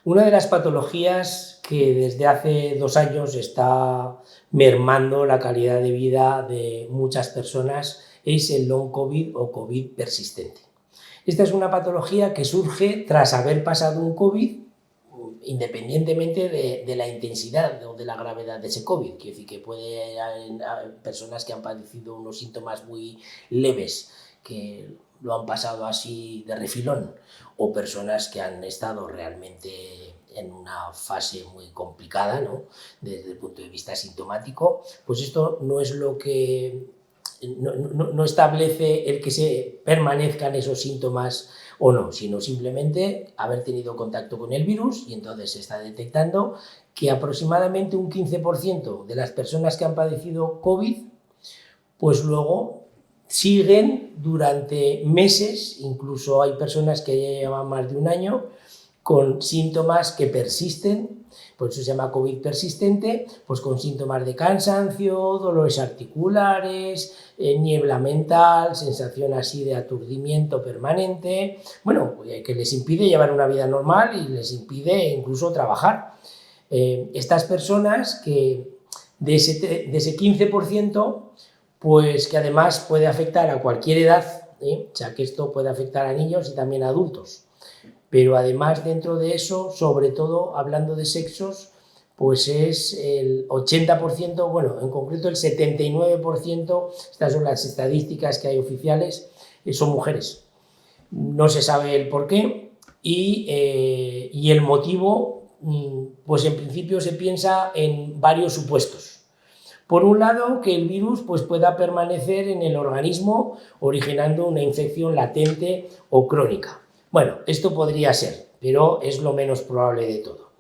Una de las patologías que desde hace 2 años está mermando la calidad de vida de muchas personas es el long COVID o COVID persistente. Esta es una patología que surge tras haber pasado un COVID, independientemente de la intensidad o de la gravedad de ese COVID. Quiero decir que puede haber personas que han padecido unos síntomas muy leves, que lo han pasado así de refilón, o personas que han estado realmente en una fase muy complicada, ¿no?, desde el punto de vista sintomático. Pues esto no es lo que no establece el que se permanezcan esos síntomas o no, sino simplemente haber tenido contacto con el virus, y entonces se está detectando que aproximadamente un 15% de las personas que han padecido COVID, pues luego siguen durante meses, incluso hay personas que ya llevan más de un año, con síntomas que persisten, por eso se llama COVID persistente, pues con síntomas de cansancio, dolores articulares, niebla mental, sensación así de aturdimiento permanente, bueno, que les impide llevar una vida normal y les impide incluso trabajar. Estas personas que de ese 15%, pues que además puede afectar a cualquier edad, o sea que esto puede afectar a niños y también a adultos. Pero además dentro de eso, sobre todo hablando de sexos, pues es el 80%, bueno, en concreto el 79%, estas son las estadísticas que hay oficiales, son mujeres. No se sabe el porqué y el motivo, pues en principio se piensa en varios supuestos. Por un lado, que el virus pues, pueda permanecer en el organismo originando una infección latente o crónica. Bueno, esto podría ser, pero es lo menos probable de todo,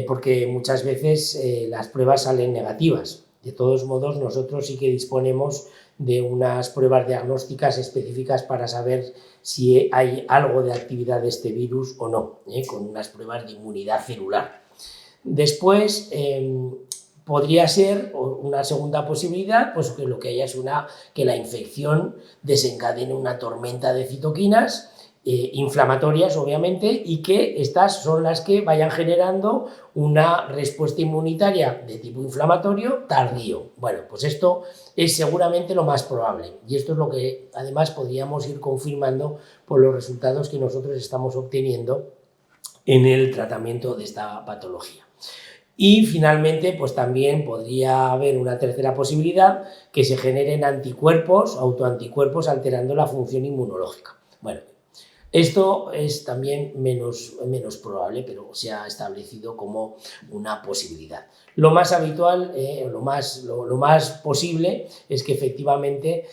porque muchas veces las pruebas salen negativas. De todos modos, nosotros sí que disponemos de unas pruebas diagnósticas específicas para saber si hay algo de actividad de este virus o no, con unas pruebas de inmunidad celular. Después, podría ser una segunda posibilidad, pues que lo que haya es que la infección desencadene una tormenta de citoquinas inflamatorias, obviamente, y que estas son las que vayan generando una respuesta inmunitaria de tipo inflamatorio tardío. Bueno, pues esto es seguramente lo más probable, y esto es lo que además podríamos ir confirmando por los resultados que nosotros estamos obteniendo en el tratamiento de esta patología. Y finalmente, pues también podría haber una tercera posibilidad, que se generen anticuerpos, autoanticuerpos, alterando la función inmunológica. Bueno, esto es también menos probable, pero se ha establecido como una posibilidad. Lo más habitual, lo más posible es que efectivamente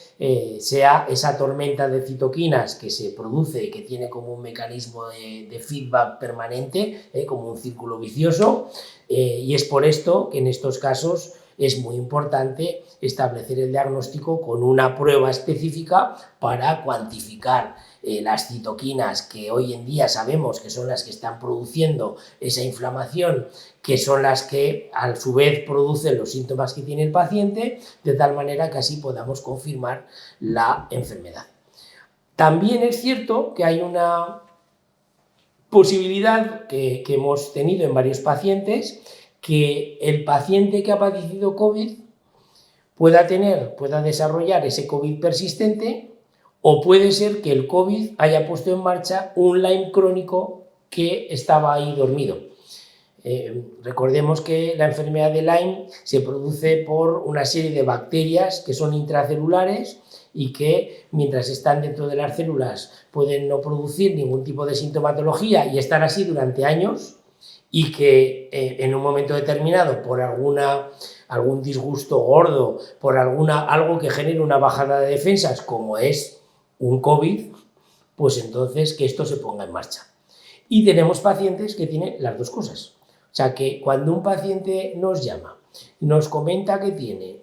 sea esa tormenta de citoquinas que se produce y que tiene como un mecanismo de feedback permanente, como un círculo vicioso, y es por esto que en estos casos es muy importante establecer el diagnóstico con una prueba específica para cuantificar las citoquinas que hoy en día sabemos que son las que están produciendo esa inflamación, que son las que a su vez producen los síntomas que tiene el paciente, de tal manera que así podamos confirmar la enfermedad. También es cierto que hay una posibilidad que hemos tenido en varios pacientes, que el paciente que ha padecido COVID pueda desarrollar ese COVID persistente, o puede ser que el COVID haya puesto en marcha un Lyme crónico que estaba ahí dormido. Recordemos que la enfermedad de Lyme se produce por una serie de bacterias que son intracelulares y que mientras están dentro de las células pueden no producir ningún tipo de sintomatología y estar así durante años, y que en un momento determinado por algún disgusto gordo, por algo que genere una bajada de defensas como es un COVID, pues entonces que esto se ponga en marcha. Y tenemos pacientes que tienen las dos cosas. O sea que cuando un paciente nos llama, nos comenta que tiene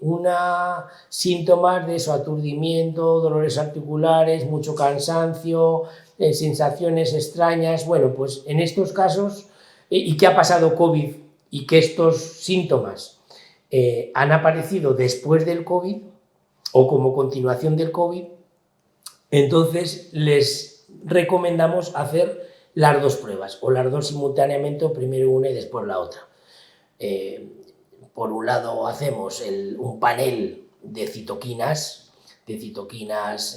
síntomas de su aturdimiento, dolores articulares, mucho cansancio, sensaciones extrañas, bueno, pues en estos casos, y que ha pasado COVID y que estos síntomas han aparecido después del COVID o como continuación del COVID, entonces les recomendamos hacer las dos pruebas, o las dos simultáneamente, o primero una y después la otra. Por un lado hacemos un panel de citoquinas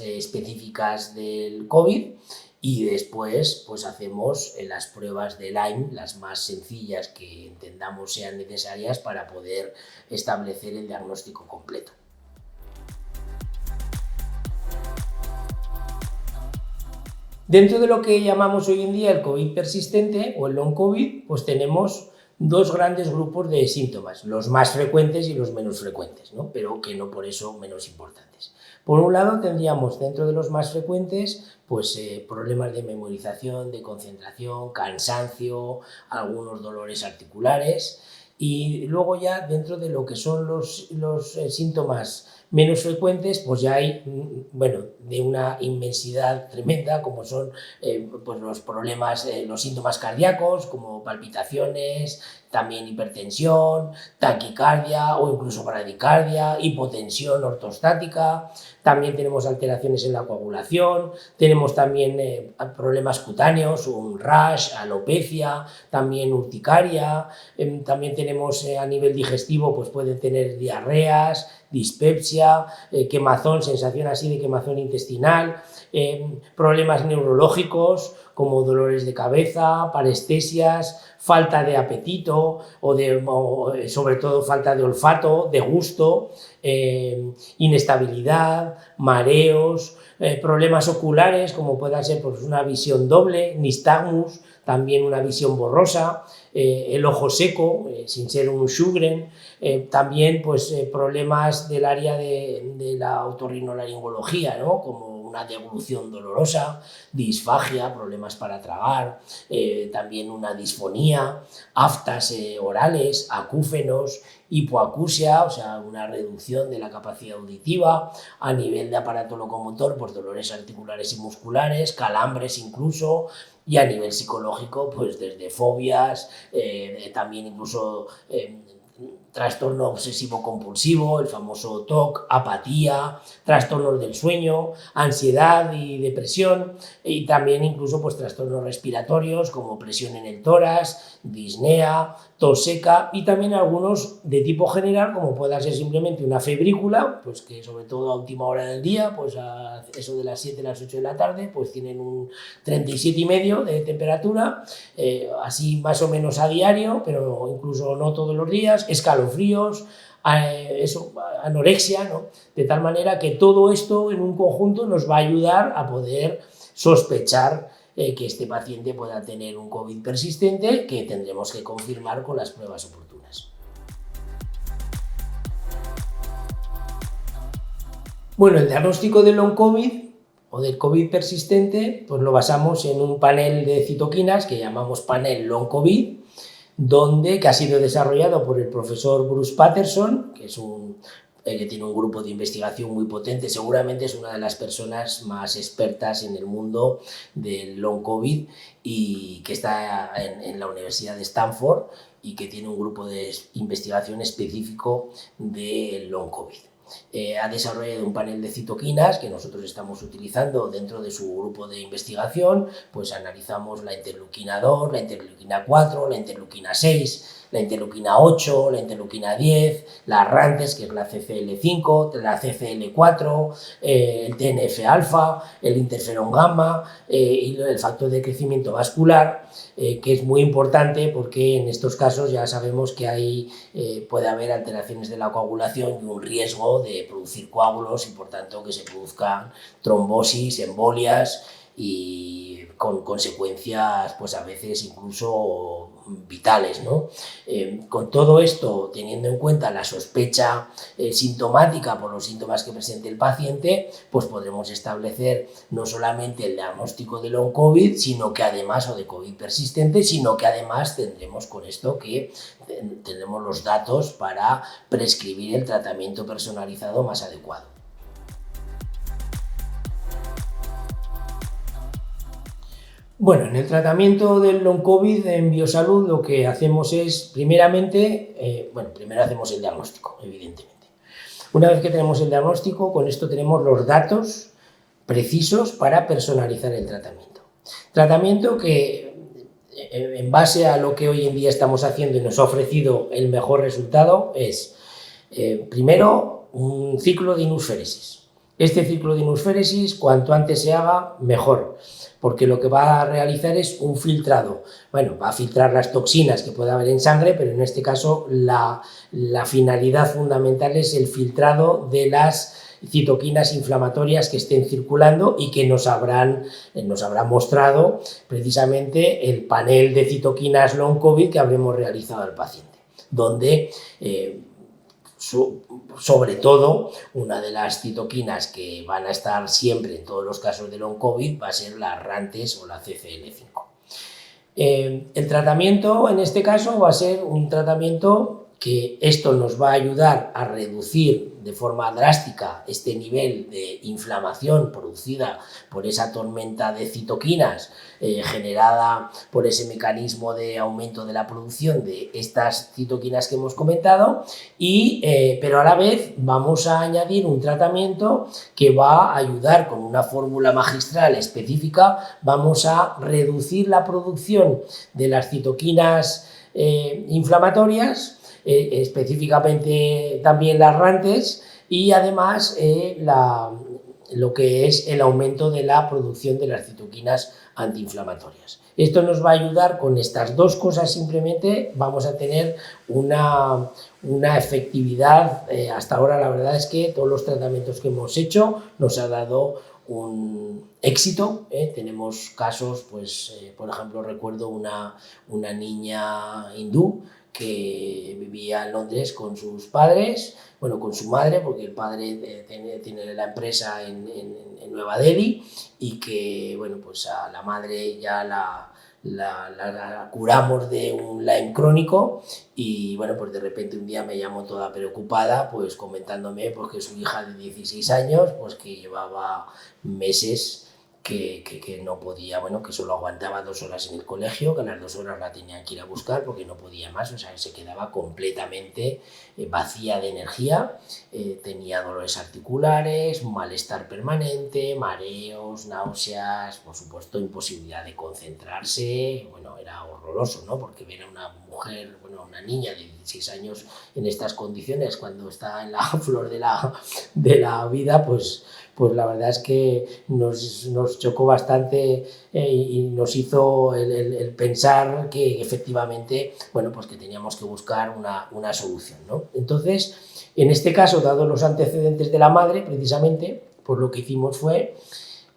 específicas del COVID, y después pues hacemos las pruebas de Lyme, las más sencillas que entendamos sean necesarias para poder establecer el diagnóstico completo. Dentro de lo que llamamos hoy en día el COVID persistente o el long COVID, pues tenemos dos grandes grupos de síntomas, los más frecuentes y los menos frecuentes, ¿no? Pero que no por eso menos importantes. Por un lado tendríamos dentro de los más frecuentes pues problemas de memorización, de concentración, cansancio, algunos dolores articulares, y luego ya dentro de lo que son los síntomas menos frecuentes, pues ya hay, bueno, de una inmensidad tremenda, como son pues los problemas, los síntomas cardíacos, como palpitaciones, también hipertensión, taquicardia o incluso bradicardia, hipotensión ortostática. También tenemos alteraciones en la coagulación, tenemos también problemas cutáneos, un rash, alopecia, también urticaria, también tenemos a nivel digestivo, pues pueden tener diarreas, dispepsia, quemazón, sensación así de quemazón intestinal, problemas neurológicos como dolores de cabeza, parestesias, falta de apetito o sobre todo falta de olfato, de gusto, inestabilidad, mareos, problemas oculares como pueda ser pues, una visión doble, nistagmus, también una visión borrosa, el ojo seco, sin ser un Sjögren, también pues, problemas del área de la otorrinolaringología, ¿no? Como una deglución dolorosa, disfagia, problemas para tragar, también una disfonía, aftas orales, acúfenos, hipoacusia, o sea, una reducción de la capacidad auditiva, a nivel de aparato locomotor, pues dolores articulares y musculares, calambres incluso, y a nivel psicológico, pues desde fobias, también incluso trastorno obsesivo-compulsivo, el famoso TOC, apatía, trastornos del sueño, ansiedad y depresión, y también incluso pues, trastornos respiratorios como presión en el tórax, disnea, tos seca, y también algunos de tipo general como pueda ser simplemente una febrícula, pues que sobre todo a última hora del día, pues a eso de las 7 a las 8 de la tarde, pues tienen un 37,5 de temperatura, así más o menos a diario, pero incluso no todos los días, escalofríos, anorexia, ¿no? De tal manera que todo esto en un conjunto nos va a ayudar a poder sospechar que este paciente pueda tener un COVID persistente, que tendremos que confirmar con las pruebas oportunas. Bueno, el diagnóstico del long COVID o del COVID persistente, pues lo basamos en un panel de citoquinas que llamamos panel long COVID, que ha sido desarrollado por el profesor Bruce Patterson, que es que tiene un grupo de investigación muy potente, seguramente es una de las personas más expertas en el mundo del long COVID y que está en la Universidad de Stanford y que tiene un grupo de investigación específico del long COVID. Ha desarrollado un panel de citoquinas que nosotros estamos utilizando dentro de su grupo de investigación, pues analizamos la interleuquina 2, la interleuquina 4, la interleuquina 6, la interleuquina 8, la interleuquina 10, la RANTES, que es la CCL5, la CCL4, el TNF-alfa, el interferón gamma y el factor de crecimiento vascular, que es muy importante porque en estos casos ya sabemos que puede haber alteraciones de la coagulación y un riesgo de producir coágulos y por tanto que se produzcan trombosis, embolias y con consecuencias pues a veces incluso vitales, ¿no? Con todo esto, teniendo en cuenta la sospecha sintomática por los síntomas que presente el paciente, pues podremos establecer no solamente el diagnóstico de long COVID, sino que además, o de COVID persistente, sino que además tendremos con esto que tendremos los datos para prescribir el tratamiento personalizado más adecuado. Bueno, en el tratamiento del long COVID en Biosalud lo que hacemos es, primeramente, primero hacemos el diagnóstico, evidentemente. Una vez que tenemos el diagnóstico, con esto tenemos los datos precisos para personalizar el tratamiento. Tratamiento que en base a lo que hoy en día estamos haciendo y nos ha ofrecido el mejor resultado es, primero, un ciclo de inusféresis. Este ciclo de inusféresis, cuanto antes se haga, mejor, porque lo que va a realizar es un filtrado. Bueno, va a filtrar las toxinas que pueda haber en sangre, pero en este caso la finalidad fundamental es el filtrado de las citoquinas inflamatorias que estén circulando y que nos habrán mostrado precisamente el panel de citoquinas long COVID que habremos realizado al paciente, donde sobre todo una de las citoquinas que van a estar siempre en todos los casos de long COVID va a ser la RANTES o la CCL5. El tratamiento en este caso va a ser un tratamiento que esto nos va a ayudar a reducir de forma drástica este nivel de inflamación producida por esa tormenta de citoquinas generada por ese mecanismo de aumento de la producción de estas citoquinas que hemos comentado, pero a la vez vamos a añadir un tratamiento que va a ayudar con una fórmula magistral específica, vamos a reducir la producción de las citoquinas inflamatorias, específicamente también las RANTES, y además lo que es el aumento de la producción de las citoquinas antiinflamatorias. Esto nos va a ayudar con estas dos cosas, simplemente vamos a tener una efectividad. Hasta ahora la verdad es que todos los tratamientos que hemos hecho nos ha dado un éxito. Tenemos casos, pues, por ejemplo, recuerdo una niña hindú que vivía en Londres con sus padres, bueno, con su madre, porque el padre tiene la empresa en Nueva Delhi, y que, bueno, pues a la madre ya la curamos de un Lyme crónico, y bueno, pues de repente un día me llamó toda preocupada, pues comentándome pues que su hija de 16 años, pues que llevaba meses que no podía, bueno, que solo aguantaba 2 horas en el colegio, que a las 2 horas la tenían que ir a buscar porque no podía más, o sea, se quedaba completamente vacía de energía, tenía dolores articulares, malestar permanente, mareos, náuseas, por supuesto imposibilidad de concentrarse. Bueno, era horroroso, ¿no? Porque ver a una mujer, bueno, una niña de 16 años en estas condiciones cuando está en la flor de la vida, pues la verdad es que nos chocó bastante, y nos hizo el pensar que efectivamente, bueno, pues que teníamos que buscar una solución, ¿no? Entonces, en este caso, dado los antecedentes de la madre, precisamente, pues lo que hicimos fue,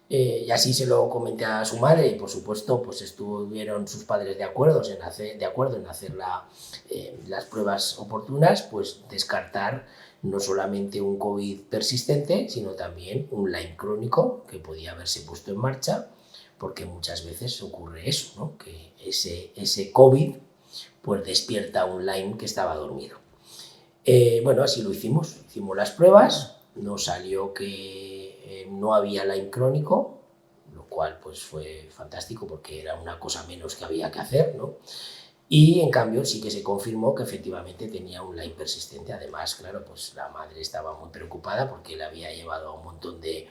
y así se lo comenté a su madre, y por supuesto pues estuvieron sus padres de acuerdo en hacer las pruebas oportunas, pues descartar no solamente un COVID persistente, sino también un Lyme crónico que podía haberse puesto en marcha, porque muchas veces ocurre eso, ¿no? Que ese COVID pues despierta un Lyme que estaba dormido. Bueno, así lo hicimos las pruebas, nos salió que no había Lyme crónico, lo cual pues fue fantástico porque era una cosa menos que había que hacer, ¿no? Y en cambio sí que se confirmó que efectivamente tenía un Lyme persistente. Además, claro, pues la madre estaba muy preocupada porque le había llevado a un montón de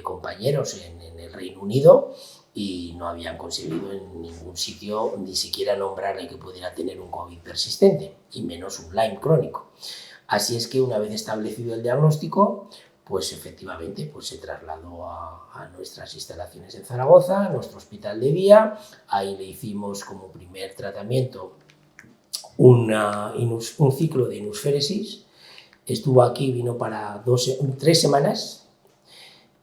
compañeros en el Reino Unido y no habían conseguido en ningún sitio ni siquiera nombrarle que pudiera tener un COVID persistente, y menos un Lyme crónico. Así es que una vez establecido el diagnóstico, pues efectivamente pues se trasladó a nuestras instalaciones en Zaragoza, a nuestro hospital de día. Ahí le hicimos como primer tratamiento un ciclo de inusféresis. Estuvo aquí, vino para 3 semanas,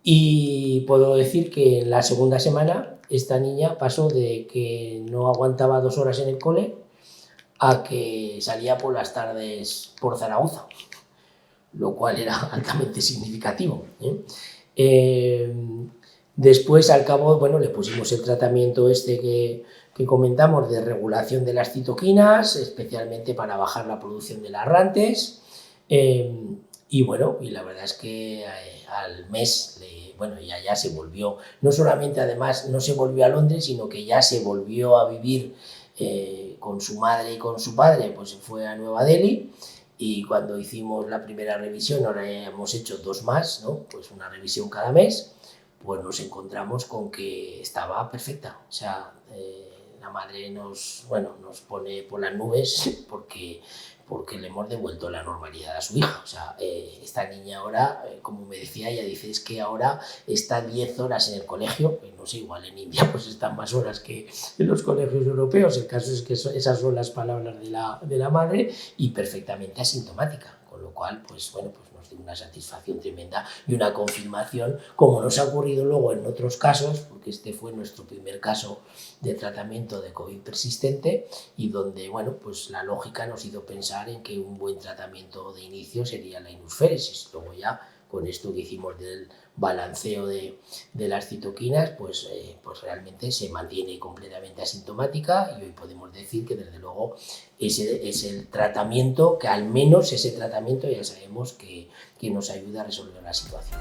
y puedo decir que en la segunda semana esta niña pasó de que no aguantaba 2 horas en el cole a que salía por las tardes por Zaragoza, lo cual era altamente significativo. Después, al cabo, bueno, le pusimos el tratamiento este que comentamos de regulación de las citoquinas, especialmente para bajar la producción de las RANTES, y bueno, y la verdad es que al mes, bueno, ya se volvió, no solamente además no se volvió a Londres, sino que ya se volvió a vivir con su madre y con su padre, pues se fue a Nueva Delhi. Y cuando hicimos la primera revisión, ahora hemos hecho 2 más, ¿no? Pues una revisión cada mes, pues nos encontramos con que estaba perfecta. O sea, la madre nos pone por las nubes porque le hemos devuelto la normalidad a su hija. O sea, esta niña ahora, como me decía, ella dice, es que ahora está 10 horas en el colegio, pues no sé, igual en India pues están más horas que en los colegios europeos, el caso es que esas son las palabras de la madre y perfectamente asintomática, con lo cual, pues bueno, pues nos dio una satisfacción tremenda y una confirmación, como nos ha ocurrido luego en otros casos, porque este fue nuestro primer caso de tratamiento de COVID persistente y donde, bueno, pues la lógica nos hizo pensar en que un buen tratamiento de inicio sería la inusféresis. Luego ya, con esto que hicimos del balanceo de las citoquinas, pues realmente se mantiene completamente asintomática y hoy podemos decir que desde luego ese es el tratamiento, que al menos ese tratamiento ya sabemos que nos ayuda a resolver la situación.